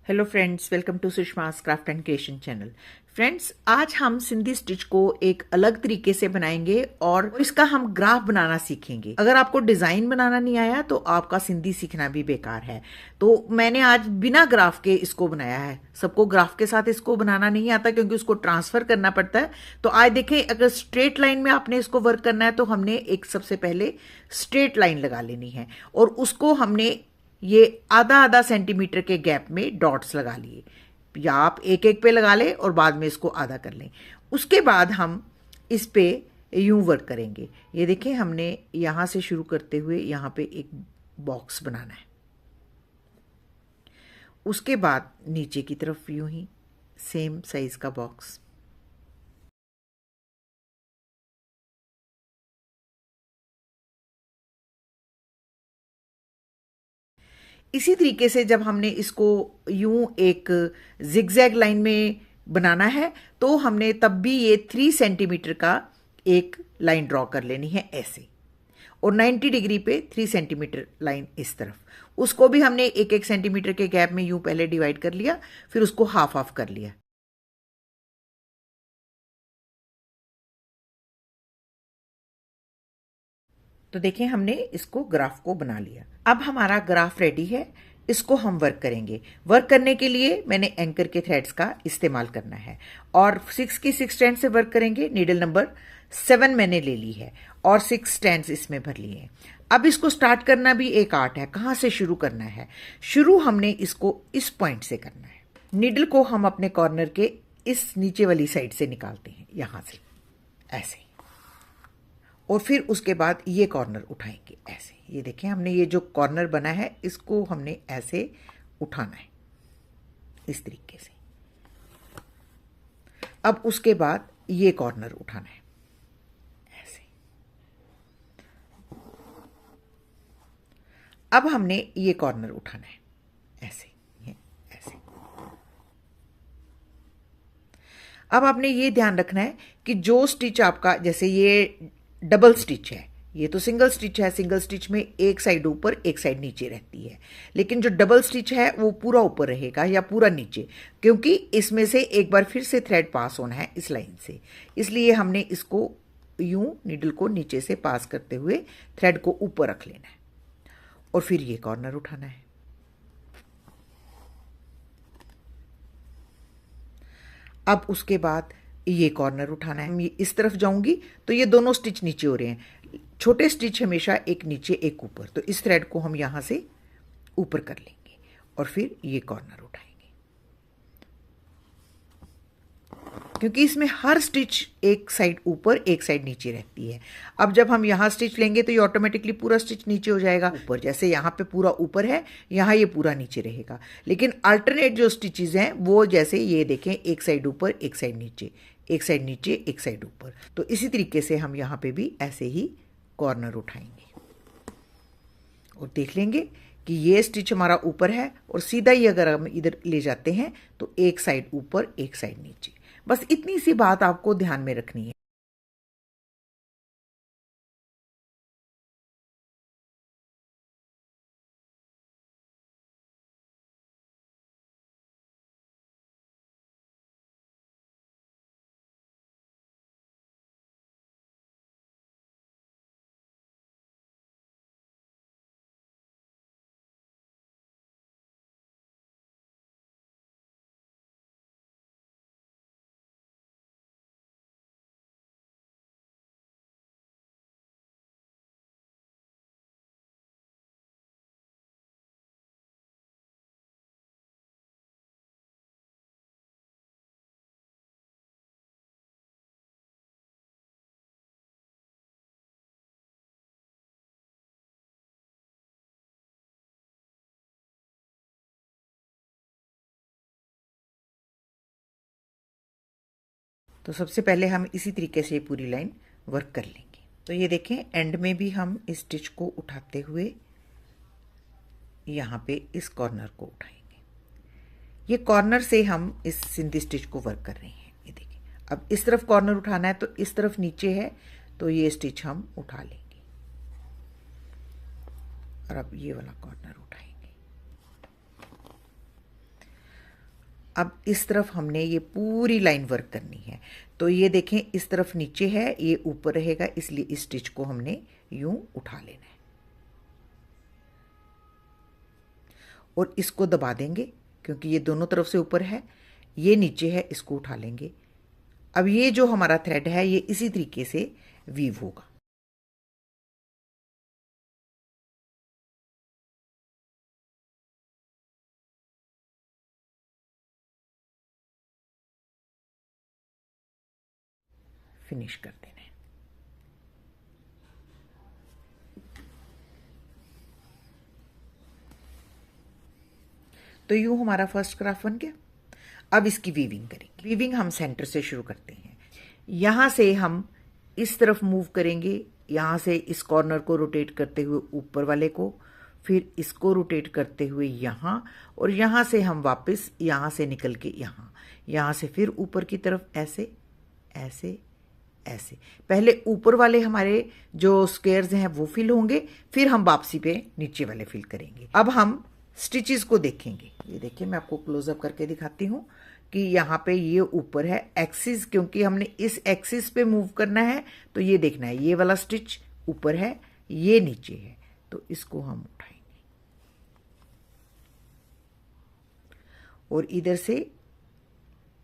Hello friends, welcome to Sushma's craft and creation channel. Friends, आज हम Sindhi stitch को एक अलग तरीके से बनाएंगे और इसका हम ग्राफ बनाना सीखेंगे। अगर आपको डिजाइन बनाना नहीं आया तो आपका सिंधी सीखना भी बेकार है। तो मैंने आज बिना ग्राफ के इसको बनाया है। सबको ग्राफ के साथ इसको बनाना नहीं आता क्योंकि उसको ट्रांसफर करना पड़ता है। तो आज देखें, अगर स्ट्रेट लाइन में आपने इसको वर्क करना है तो हमने एक सबसे पहले स्ट्रेट लाइन लगा लेनी है और उसको हमने ये आधा आधा सेंटीमीटर के गैप में डॉट्स लगा लिए, या आप एक एक पे लगा लें और बाद में इसको आधा कर लें। उसके बाद हम इस पे यूं वर्क करेंगे। ये देखें, हमने यहां से शुरू करते हुए यहां पे एक बॉक्स बनाना है। उसके बाद नीचे की तरफ यूं ही सेम साइज का बॉक्स, इसी तरीके से जब हमने इसको यूं एक जिगजैग लाइन में बनाना है तो हमने तब भी ये 3 सेंटीमीटर का एक लाइन ड्रॉ कर लेनी है ऐसे, और 90 डिग्री पे 3 सेंटीमीटर लाइन इस तरफ। उसको भी हमने एक एक सेंटीमीटर के गैप में यूं पहले डिवाइड कर लिया, फिर उसको हाफ हाफ कर लिया। तो देखें, हमने इसको ग्राफ को बना लिया। अब हमारा ग्राफ रेडी है। इसको हम वर्क करेंगे। वर्क करने के लिए मैंने एंकर के थ्रेड्स का इस्तेमाल करना है और 6 की 6 स्ट्रैंड से वर्क करेंगे। नीडल नंबर 7 मैंने ले ली है और 6 स्ट्रैंड्स इसमें भर लिए हैं। अब इसको स्टार्ट करना भी एक आर्ट है। कहाँ से शुरू करना है? शुरू हमने इसको इस पॉइंट से करना है। नीडल को हम अपने कॉर्नर के इस नीचे वाली साइड से निकालते हैं, यहां से ऐसे, और फिर उसके बाद ये कॉर्नर उठाएंगे ऐसे। ये देखें, हमने ये जो कॉर्नर बना है इसको हमने ऐसे उठाना है इस तरीके से। अब उसके बाद ये कॉर्नर उठाना है ऐसे। अब हमने ये कॉर्नर उठाना है ऐसे, ये ऐसे। अब आपने ये ध्यान रखना है कि जो स्टिच आपका, जैसे ये डबल स्टिच है, ये तो सिंगल स्टिच है। सिंगल स्टिच में एक साइड ऊपर एक साइड नीचे रहती है, लेकिन जो डबल स्टिच है वो पूरा ऊपर रहेगा या पूरा नीचे, क्योंकि इसमें से एक बार फिर से थ्रेड पास होना है इस लाइन से। इसलिए हमने इसको यूं नीडल को नीचे से पास करते हुए थ्रेड को ऊपर रख लेना है और फिर ये कॉर्नर उठाना है। अब उसके बाद ये कॉर्नर उठाना है। मैं इस तरफ जाऊंगी तो ये दोनों स्टिच नीचे हो रहे हैं। छोटे स्टिच हमेशा एक नीचे एक ऊपर, तो इस थ्रेड को हम यहां से ऊपर कर लेंगे और फिर ये कॉर्नर उठाएंगे, क्योंकि इसमें हर स्टिच एक साइड ऊपर एक साइड नीचे रहती है। अब जब हम यहाँ स्टिच लेंगे तो ये ऑटोमेटिकली पूरा स्टिच नीचे हो जाएगा ऊपर। जैसे यहाँ पे पूरा ऊपर है, यहाँ ये पूरा नीचे रहेगा। लेकिन अल्टरनेट जो स्टिचेस हैं वो, जैसे ये देखें, एक साइड ऊपर एक साइड नीचे, एक साइड नीचे एक साइड ऊपर। तो इसी तरीके से हम यहाँ पे भी ऐसे ही कॉर्नर उठाएंगे और देख लेंगे कि ये स्टिच हमारा ऊपर है और सीधा ही अगर हम इधर ले जाते हैं तो एक साइड ऊपर एक साइड नीचे। बस इतनी सी बात आपको ध्यान में रखनी है। तो सबसे पहले हम इसी तरीके से पूरी लाइन वर्क कर लेंगे। तो ये देखें, एंड में भी हम इस स्टिच को उठाते हुए यहाँ पे इस कॉर्नर को उठाएंगे। ये कॉर्नर से हम इस सिंधी स्टिच को वर्क कर रहे हैं। ये देखिए, अब इस तरफ कॉर्नर उठाना है तो इस तरफ नीचे है, तो ये स्टिच हम उठा लेंगे और अब ये वाला कॉर्नर उठाएंगे। अब इस तरफ हमने ये पूरी लाइन वर्क करनी है। तो ये देखें, इस तरफ नीचे है, ये ऊपर रहेगा, इसलिए इस स्टिच को हमने यूं उठा लेना है और इसको दबा देंगे क्योंकि ये दोनों तरफ से ऊपर है, ये नीचे है, इसको उठा लेंगे। अब ये जो हमारा थ्रेड है ये इसी तरीके से वीव होगा। फिनिश कर देना है। तो यूं हमारा फर्स्ट क्राफ्ट बन गया। अब इसकी वीविंग करेंगे। वीविंग हम सेंटर से शुरू करते हैं। यहां से हम इस तरफ मूव करेंगे, यहां से इस कॉर्नर को रोटेट करते हुए ऊपर वाले को, फिर इसको रोटेट करते हुए यहां, और यहां से हम वापस यहां से निकल के यहां से फिर ऊपर की तरफ, ऐसे ऐसे ऐसे। पहले ऊपर वाले हमारे जो स्क्वेयर्स हैं वो फिल होंगे, फिर हम वापसी पे नीचे वाले फिल करेंगे। अब हम स्टिचेस को देखेंगे। ये देखिए, मैं आपको क्लोजअप करके दिखाती हूँ कि यहाँ पे ये ऊपर है एक्सिस, क्योंकि हमने इस एक्सिस पे मूव करना है। तो ये देखना है, ये वाला स्टिच ऊपर है, ये नीचे है, तो इसको हम उठाएंगे और इधर से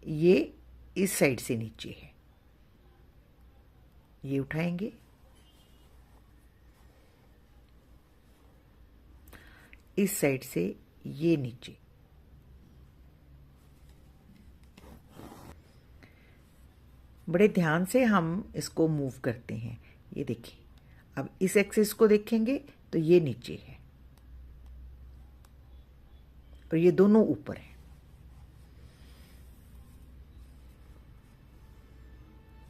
ये इस साइड से नीचे है, ये उठाएंगे, इस साइड से ये नीचे। बड़े ध्यान से हम इसको मूव करते हैं। ये देखिए, अब इस एक्सिस को देखेंगे तो ये नीचे है और ये दोनों ऊपर है।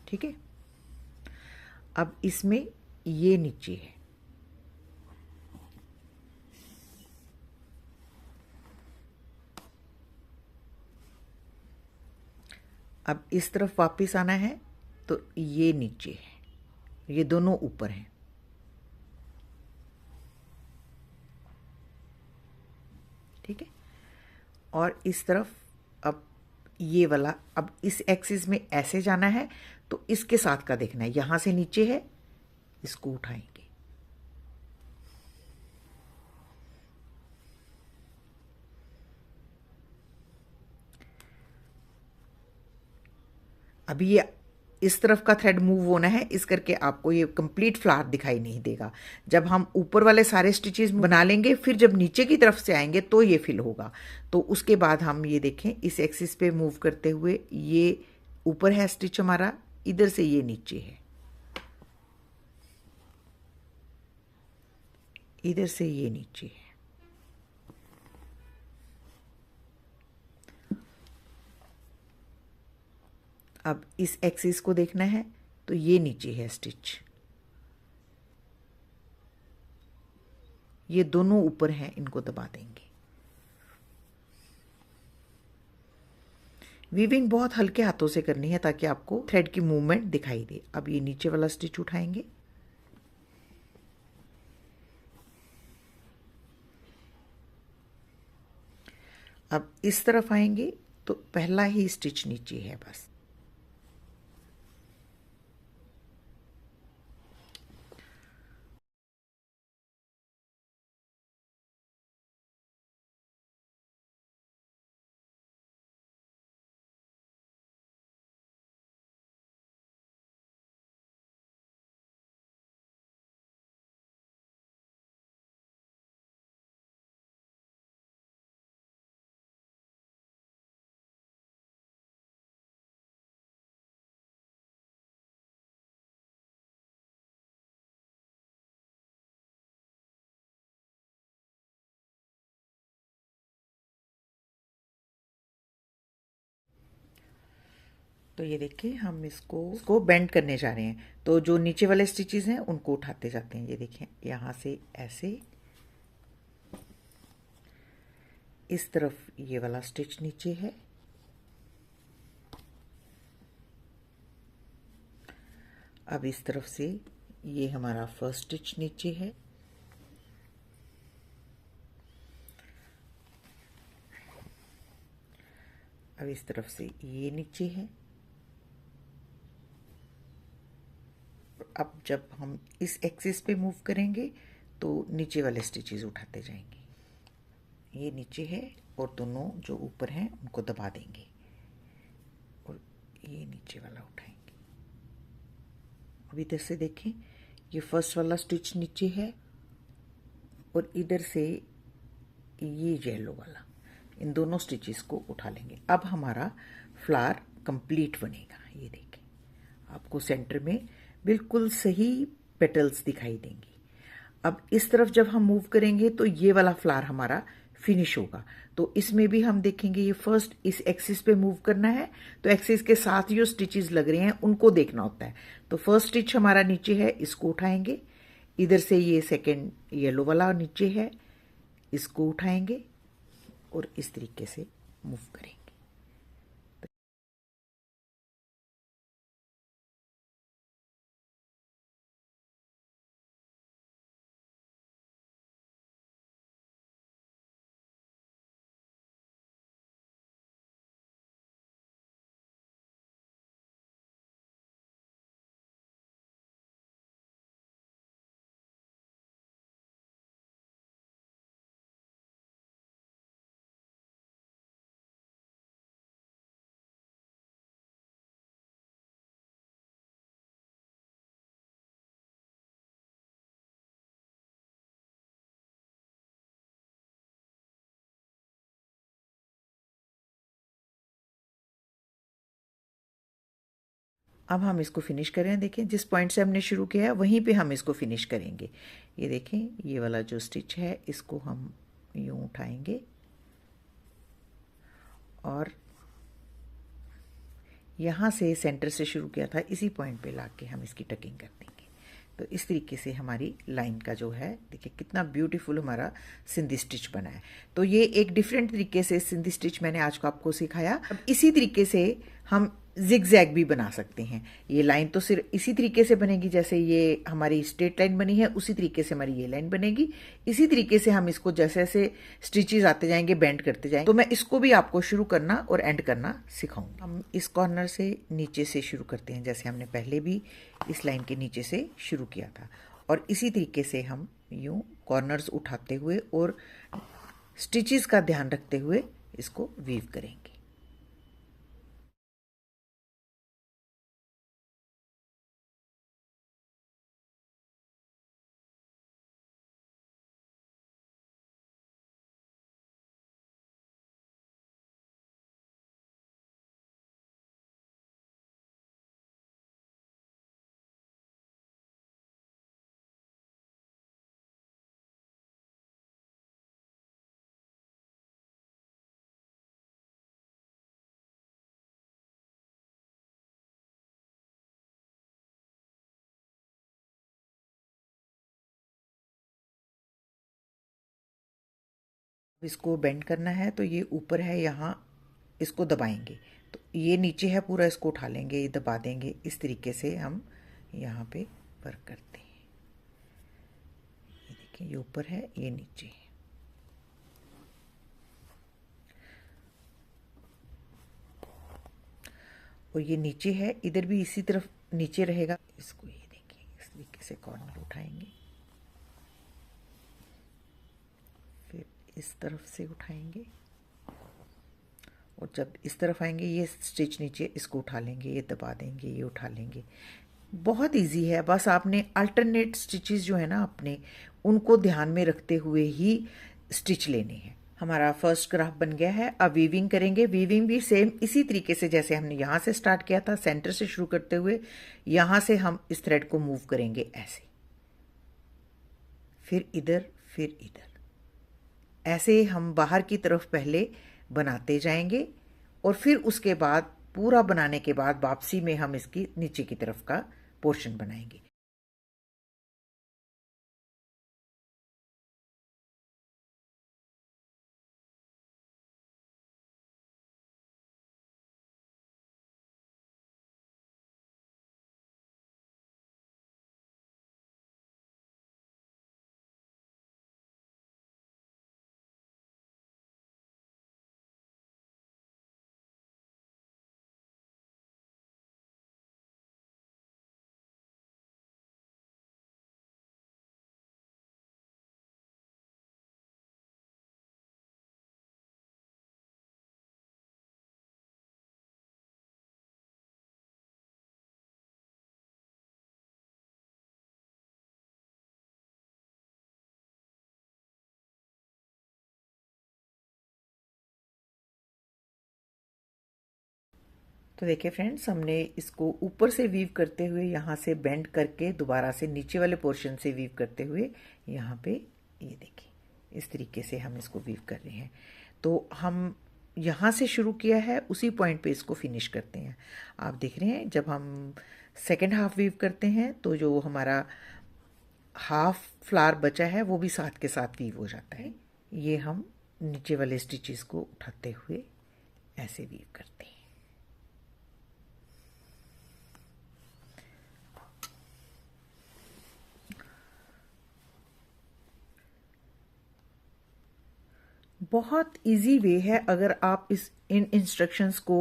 ठीक है, अब इसमें ये नीचे है, अब इस तरफ वापस आना है तो ये नीचे है, ये दोनों ऊपर हैं। ठीक है, और इस तरफ अब ये वाला, अब इस एक्सिस में ऐसे जाना है तो इसके साथ का देखना है, यहां से नीचे है, इसको उठाएंगे। अभी ये इस तरफ का थ्रेड मूव होना है, इस करके आपको ये कंप्लीट फ्लावर दिखाई नहीं देगा। जब हम ऊपर वाले सारे स्टिचेस बना लेंगे, फिर जब नीचे की तरफ से आएंगे तो ये फिल होगा। तो उसके बाद हम ये देखें, इस एक्सिस पे मूव करते हुए ये ऊपर है स्टिच हमारा, इधर से ये नीचे है, इधर से ये नीचे है। अब इस एक्सिस को देखना है तो ये नीचे है स्टिच, ये दोनों ऊपर हैं, इनको दबा देंगे। वीविंग बहुत हल्के हाथों से करनी है ताकि आपको थ्रेड की मूवमेंट दिखाई दे। अब ये नीचे वाला स्टिच उठाएंगे, अब इस तरफ आएंगे तो पहला ही स्टिच नीचे है बस। तो ये देखिए, हम इसको बेंड करने जा रहे हैं। तो जो नीचे वाले स्टिचेस हैं उनको उठाते जाते हैं। ये देखिए, यहाँ से ऐसे, इस तरफ ये वाला स्टिच नीचे है, अब इस तरफ से ये हमारा फर्स्ट स्टिच नीचे है, अब इस तरफ से ये नीचे है। अब जब हम इस एक्सिस पे मूव करेंगे तो नीचे वाले स्टिचेस उठाते जाएंगे। ये नीचे है और दोनों जो ऊपर हैं उनको दबा देंगे और ये नीचे वाला उठाएंगे। अब इधर से देखें, ये फर्स्ट वाला स्टिच नीचे है और इधर से ये येलो वाला, इन दोनों स्टिचेस को उठा लेंगे। अब हमारा फ्लावर कंप्लीट बनेगा। ये देखें, आपको सेंटर में बिल्कुल सही पेटल्स दिखाई देंगी। अब इस तरफ जब हम मूव करेंगे तो ये वाला फ्लावर हमारा फिनिश होगा। तो इसमें भी हम देखेंगे, ये फर्स्ट इस एक्सिस पे मूव करना है तो एक्सिस के साथ जो स्टिचेस लग रहे हैं उनको देखना होता है। तो फर्स्ट स्टिच हमारा नीचे है, इसको उठाएंगे। इधर से ये सेकेंड येलो वाला नीचे है, इसको उठाएंगे और इस तरीके से मूव करेंगे। अब हम इसको फिनिश करें। देखें, जिस पॉइंट से हमने शुरू किया है वहीं पे हम इसको फिनिश करेंगे। ये देखें, ये वाला जो स्टिच है इसको हम यूं उठाएंगे और यहाँ से सेंटर से शुरू किया था इसी पॉइंट पे लाके हम इसकी टकिंग कर देंगे। तो इस तरीके से हमारी लाइन का जो है, देखिए कितना ब्यूटीफुल हमारा सिंधी स्टिच बना है। तो ये एक डिफरेंट तरीके से सिंधी स्टिच मैंने आज को आपको सिखाया। अब इसी तरीके से हम जिग जैग भी बना सकते हैं। ये लाइन तो सिर्फ इसी तरीके से बनेगी, जैसे ये हमारी स्ट्रेट लाइन बनी है उसी तरीके से हमारी ये लाइन बनेगी। इसी तरीके से हम इसको जैसे जैसे स्टिचेस आते जाएंगे, बेंड करते जाएंगे। तो मैं इसको भी आपको शुरू करना और एंड करना सिखाऊंगी। हम इस कॉर्नर से नीचे से शुरू करते हैं, जैसे हमने पहले भी इस लाइन के नीचे से शुरू किया था। और इसी तरीके से हम यूं कॉर्नर्स उठाते हुए और स्टिचेस का ध्यान रखते हुए इसको वीव करेंगे। इसको बेंड करना है तो ये ऊपर है, यहाँ इसको दबाएंगे तो ये नीचे है पूरा, इसको उठा लेंगे, ये दबा देंगे। इस तरीके से हम यहाँ पे वर्क करते हैं। ये देखिए, ये ऊपर है, ये नीचे है। और ये नीचे है, इधर भी इसी तरफ नीचे रहेगा। इसको ये देखिए इस तरीके से कॉर्नर उठाएंगे, फिर इस तरफ से उठाएंगे और जब इस तरफ आएंगे ये स्टिच नीचे, इसको उठा लेंगे, ये दबा देंगे, ये उठा लेंगे। बहुत इजी है, बस आपने अल्टरनेट स्टिचेस जो है ना अपने, उनको ध्यान में रखते हुए ही स्टिच लेने हैं। हमारा फर्स्ट ग्राफ बन गया है। अब वीविंग करेंगे। वीविंग भी सेम इसी तरीके से जैसे हमने यहाँ से स्टार्ट किया था, सेंटर से शुरू करते हुए यहाँ से हम इस थ्रेड को मूव करेंगे ऐसे, फिर इधर, फिर इधर। ऐसे हम बाहर की तरफ पहले बनाते जाएंगे और फिर उसके बाद पूरा बनाने के बाद वापसी में हम इसकी नीचे की तरफ का पोर्शन बनाएंगे। तो देखिए फ्रेंड्स, हमने इसको ऊपर से वीव करते हुए यहाँ से बेंड करके दोबारा से नीचे वाले पोर्शन से वीव करते हुए यहाँ पे ये देखिए इस तरीके से हम इसको वीव कर रहे हैं। तो हम यहाँ से शुरू किया है, उसी पॉइंट पे इसको फिनिश करते हैं। आप देख रहे हैं जब हम सेकेंड हाफ वीव करते हैं तो जो हमारा हाफ फ्लावर बचा है वो भी साथ के साथ वीव हो जाता है। ये हम नीचे वाले स्टिचेस को उठाते हुए ऐसे वीव करते हैं। बहुत इजी वे है, अगर आप इन इंस्ट्रक्शंस को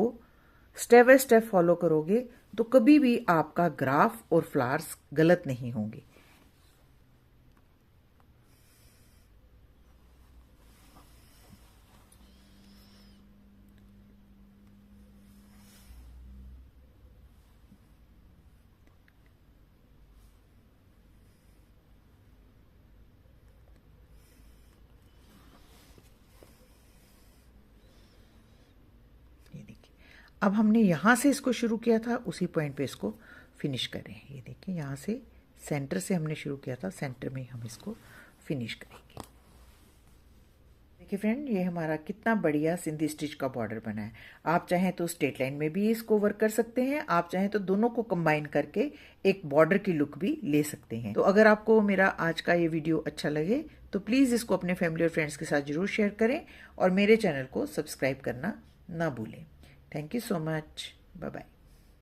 स्टेप बाय स्टेप फॉलो करोगे तो कभी भी आपका ग्राफ और फ्लावर्स गलत नहीं होंगे। अब हमने यहाँ से इसको शुरू किया था, उसी पॉइंट पे इसको फिनिश करें। ये देखिए यहाँ से सेंटर से हमने शुरू किया था, सेंटर में हम इसको फिनिश करेंगे। देखिए फ्रेंड, ये हमारा कितना बढ़िया सिंधी स्टिच का बॉर्डर बना है। आप चाहें तो स्ट्रेट लाइन में भी इसको वर्क कर सकते हैं, आप चाहें तो दोनों को कंबाइन करके एक बॉर्डर की लुक भी ले सकते हैं। तो अगर आपको मेरा आज का ये वीडियो अच्छा लगे तो प्लीज़ इसको अपने फैमिली और फ्रेंड्स के साथ जरूर शेयर करें और मेरे चैनल को सब्सक्राइब करना ना भूलें। Thank you so much. Bye-bye.